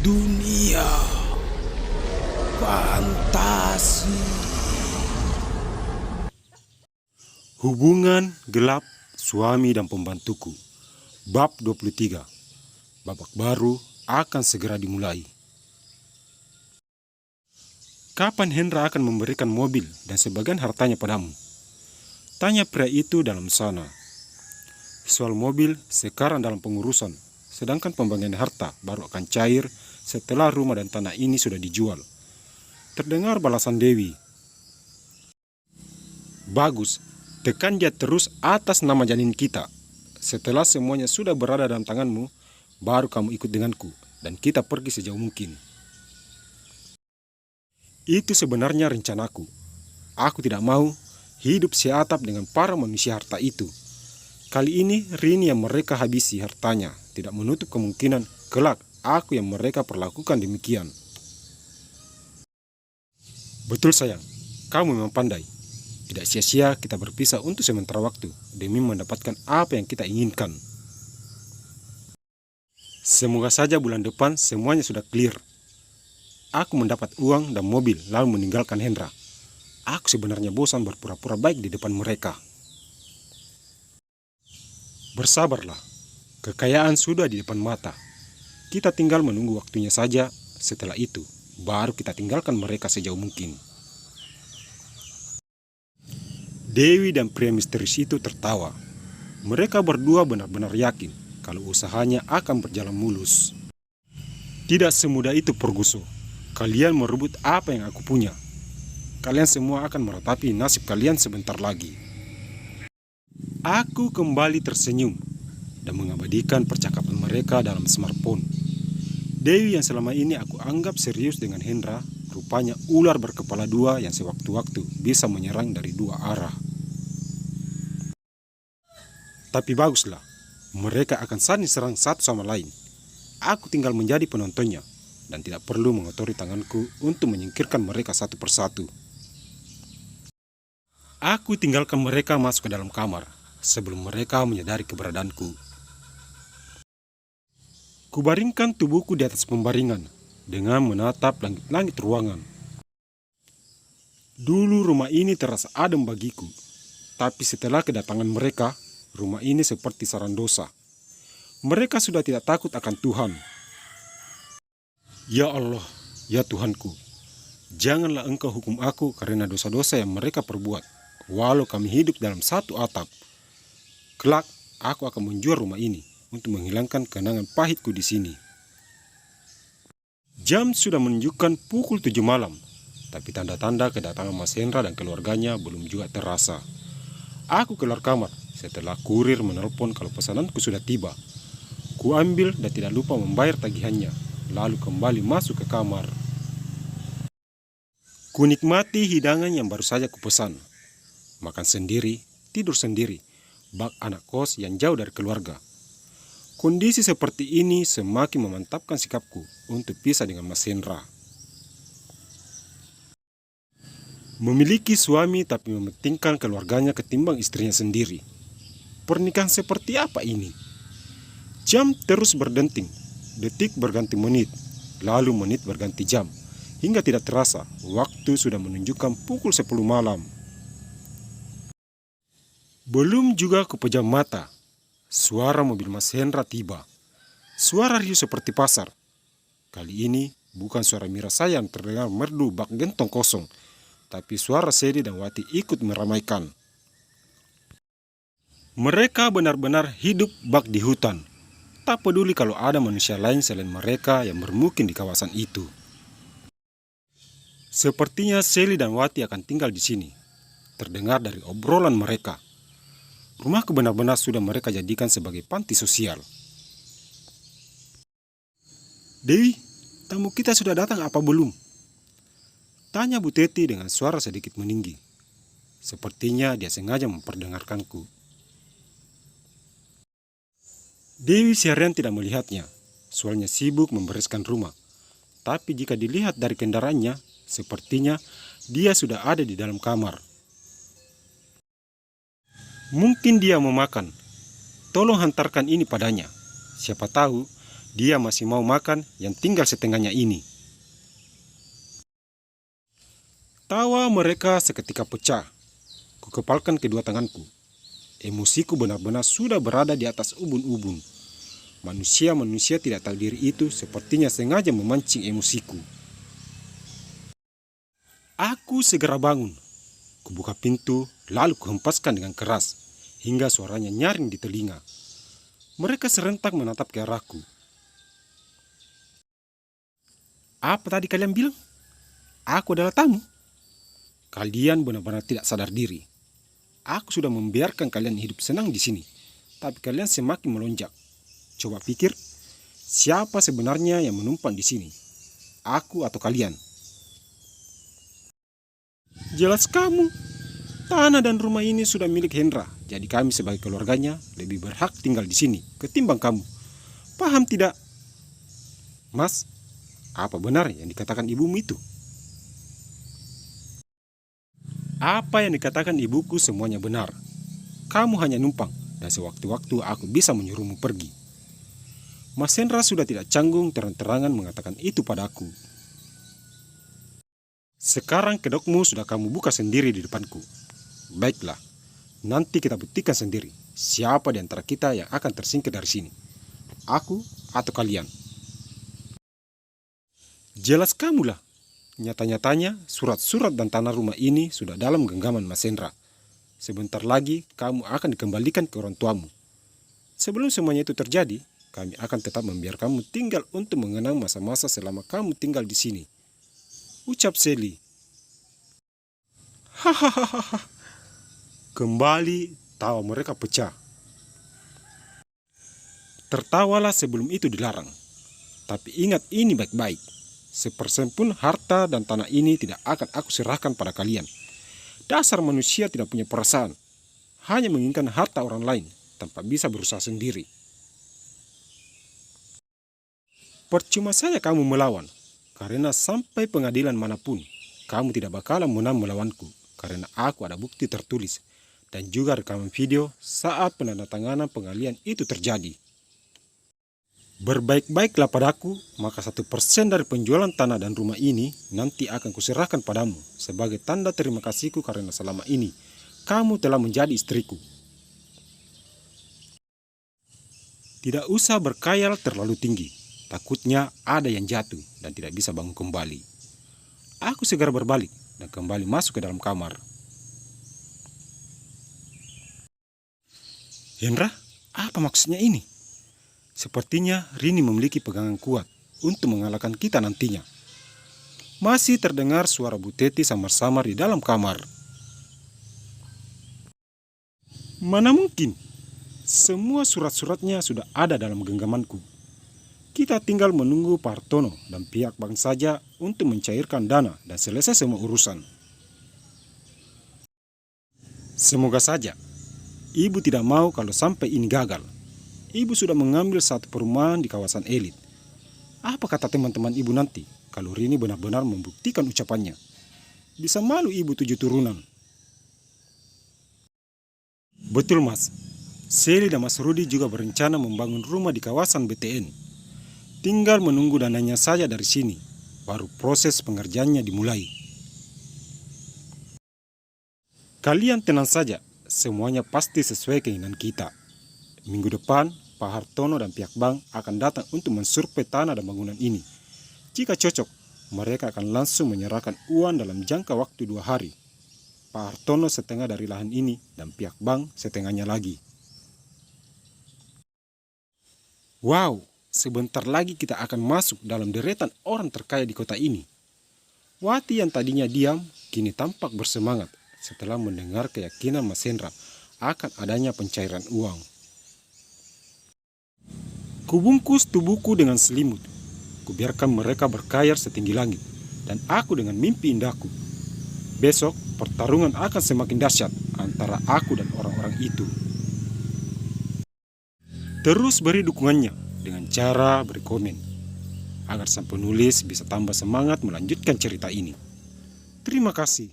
Dunia fantasi. Hubungan gelap suami dan pembantuku. Bab 23. Babak baru akan segera dimulai. Kapan Hendra akan memberikan mobil dan sebagian hartanya padamu? Tanya pria itu dalam sana. Soal mobil sekarang dalam pengurusan, sedangkan pembagian harta baru akan cair setelah rumah dan tanah ini sudah dijual. Terdengar balasan Dewi. Bagus, tekan dia terus atas nama janin kita. Setelah semuanya sudah berada dalam tanganmu, baru kamu ikut denganku dan kita pergi sejauh mungkin. Itu sebenarnya rencanaku. Aku tidak mau hidup seatap dengan para manusia harta itu. Kali ini Rini yang mereka habisi hartanya, tidak menutup kemungkinan kelak aku yang mereka perlakukan demikian. Betul sayang, kamu memang pandai. Tidak sia-sia kita berpisah untuk sementara waktu demi mendapatkan apa yang kita inginkan. Semoga saja bulan depan semuanya sudah clear. Aku mendapat uang dan mobil lalu meninggalkan Hendra. Aku sebenarnya bosan berpura-pura baik di depan mereka. Bersabarlah, kekayaan sudah di depan mata. Kita tinggal menunggu waktunya saja. Setelah itu, baru kita tinggalkan mereka sejauh mungkin. Dewi dan pria misterius itu tertawa. Mereka berdua benar-benar yakin kalau usahanya akan berjalan mulus. Tidak semudah itu Purguso. Kalian merebut apa yang aku punya. Kalian semua akan meratapi nasib kalian sebentar lagi. Aku kembali tersenyum dan mengabadikan percakapan mereka dalam smartphone. Dewi yang selama ini aku anggap serius dengan Hendra, rupanya ular berkepala dua yang sewaktu-waktu bisa menyerang dari dua arah. Tapi baguslah, mereka akan saling serang satu sama lain. Aku tinggal menjadi penontonnya dan tidak perlu mengotori tanganku untuk menyingkirkan mereka satu persatu. Aku tinggalkan mereka masuk ke dalam kamar sebelum mereka menyadari keberadaanku. Kubaringkan tubuhku di atas pembaringan dengan menatap langit-langit ruangan. Dulu rumah ini terasa adem bagiku, tapi setelah kedatangan mereka, rumah ini seperti sarang dosa. Mereka sudah tidak takut akan Tuhan. Ya Allah, ya Tuhanku, janganlah Engkau hukum aku karena dosa-dosa yang mereka perbuat, walau kami hidup dalam satu atap. Kelak, aku akan menjual rumah ini untuk menghilangkan kenangan pahitku di sini. Jam sudah menunjukkan pukul 7 malam, tapi tanda-tanda kedatangan Mas Hendra dan keluarganya belum juga terasa. Aku keluar kamar setelah kurir menelpon kalau pesananku sudah tiba. Kuambil dan tidak lupa membayar tagihannya, lalu kembali masuk ke kamar. Kunikmati hidangan yang baru saja kupesan. Makan sendiri, tidur sendiri, bak anak kos yang jauh dari keluarga. Kondisi seperti ini semakin memantapkan sikapku untuk pisah dengan Mas Hendra. Memiliki suami tapi mementingkan keluarganya ketimbang istrinya sendiri. Pernikahan seperti apa ini? Jam terus berdenting, detik berganti menit, lalu menit berganti jam. Hingga tidak terasa, waktu sudah menunjukkan pukul 10 malam. Belum juga kupejam mata, suara mobil Mas Hendra tiba. Suara riuh seperti pasar. Kali ini bukan suara Mira saya yang terdengar merdu bak gentong kosong, tapi suara Sedi dan Wati ikut meramaikan. Mereka benar-benar hidup bak di hutan. Tak peduli kalau ada manusia lain selain mereka yang bermukim di kawasan itu. Sepertinya Seli dan Wati akan tinggal di sini. Terdengar dari obrolan mereka. Rumahku benar-benar sudah mereka jadikan sebagai panti sosial. Dewi, tamu kita sudah datang apa belum? Tanya Bu Teti dengan suara sedikit meninggi. Sepertinya dia sengaja memperdengarkanku. Dewi seharian tidak melihatnya, soalnya sibuk membereskan rumah. Tapi jika dilihat dari kendaraannya, sepertinya dia sudah ada di dalam kamar. Mungkin dia mau makan. Tolong hantarkan ini padanya. Siapa tahu Dia masih mau makan yang tinggal setengahnya ini. Tawa mereka seketika pecah. Kukepalkan kedua tanganku. Emosiku benar-benar sudah berada di atas ubun-ubun. Manusia-manusia tidak tahu diri itu sepertinya sengaja memancing emosiku. Aku segera bangun. Kubuka pintu, lalu kuhempaskan dengan keras, hingga suaranya nyaring di telinga. Mereka serentak menatap ke arahku. Apa tadi kalian bilang? Aku adalah tamu? Kalian benar-benar tidak sadar diri. Aku sudah membiarkan kalian hidup senang di sini, tapi kalian semakin melonjak. Coba pikir, siapa sebenarnya yang menumpang di sini? Aku atau kalian? Jelas kamu. Tanah dan rumah ini sudah milik Hendra, jadi kami sebagai keluarganya lebih berhak tinggal di sini ketimbang kamu. Paham tidak? Mas, apa benar yang dikatakan ibumu itu? Apa yang dikatakan ibuku semuanya benar. Kamu hanya numpang, dan sewaktu-waktu aku bisa menyuruhmu pergi. Mas Hendra sudah tidak canggung terang-terangan mengatakan itu padaku. Sekarang kedokmu sudah kamu buka sendiri di depanku. Baiklah, nanti kita buktikan sendiri siapa di antara kita yang akan tersingkir dari sini. Aku atau kalian? Jelas kamulah. Nyata-nyatanya surat-surat dan tanah rumah ini sudah dalam genggaman Mas Hendra. Sebentar lagi kamu akan dikembalikan ke orang tuamu. Sebelum semuanya itu terjadi, kami akan tetap membiarkanmu tinggal untuk mengenang masa-masa selama kamu tinggal di sini. Ucap Sally. Hahaha. Kembali tawa mereka pecah. Tertawalah sebelum itu dilarang. Tapi ingat ini baik-baik. Sepersen pun harta dan tanah ini tidak akan aku serahkan pada kalian. Dasar manusia tidak punya perasaan. Hanya menginginkan harta orang lain tanpa bisa berusaha sendiri. Percuma saja kamu melawan, karena sampai pengadilan manapun, kamu tidak bakalan menang melawanku, karena aku ada bukti tertulis, dan juga rekaman video saat penandatanganan pengalian itu terjadi. Berbaik-baiklah padaku, maka 1% dari penjualan tanah dan rumah ini nanti akan kuserahkan padamu, sebagai tanda terima kasihku karena selama ini, kamu telah menjadi istriku. Tidak usah berkhayal terlalu tinggi. Takutnya ada yang jatuh dan tidak bisa bangun kembali. Aku segera berbalik dan kembali masuk ke dalam kamar. Hendra, apa maksudnya ini? Sepertinya Rini memiliki pegangan kuat untuk mengalahkan kita nantinya. Masih terdengar suara Bu Teti samar-samar di dalam kamar. Mana mungkin? Semua surat-suratnya sudah ada dalam genggamanku. Kita tinggal menunggu Pak Hartono dan pihak bank saja untuk mencairkan dana dan selesai semua urusan. Semoga saja. Ibu tidak mau kalau sampai ini gagal. Ibu sudah mengambil satu perumahan di kawasan elit. Apa kata teman-teman ibu nanti kalau Rini benar-benar membuktikan ucapannya? Bisa malu ibu 7 turunan. Betul mas. Sally dan Mas Rudi juga berencana membangun rumah di kawasan BTN. Tinggal menunggu dananya saja dari sini, baru proses pengerjaannya dimulai. Kalian tenang saja, semuanya pasti sesuai keinginan kita. Minggu depan, Pak Hartono dan pihak bank akan datang untuk mensurvei tanah dan bangunan ini. Jika cocok, mereka akan langsung menyerahkan uang dalam jangka waktu 2 hari. Pak Hartono setengah dari lahan ini dan pihak bank setengahnya lagi. Wow! Sebentar lagi kita akan masuk dalam deretan orang terkaya di kota ini. Wati yang tadinya diam, kini tampak bersemangat setelah mendengar keyakinan Mas Hendra akan adanya pencairan uang. Kubungkus tubuhku dengan selimut. Kubiarkan mereka berkayar setinggi langit. Dan aku dengan mimpi indahku. Besok pertarungan akan semakin dahsyat antara aku dan orang-orang itu. Terus beri dukungannya dengan cara beri komen, agar sang penulis bisa tambah semangat melanjutkan cerita ini. Terima kasih.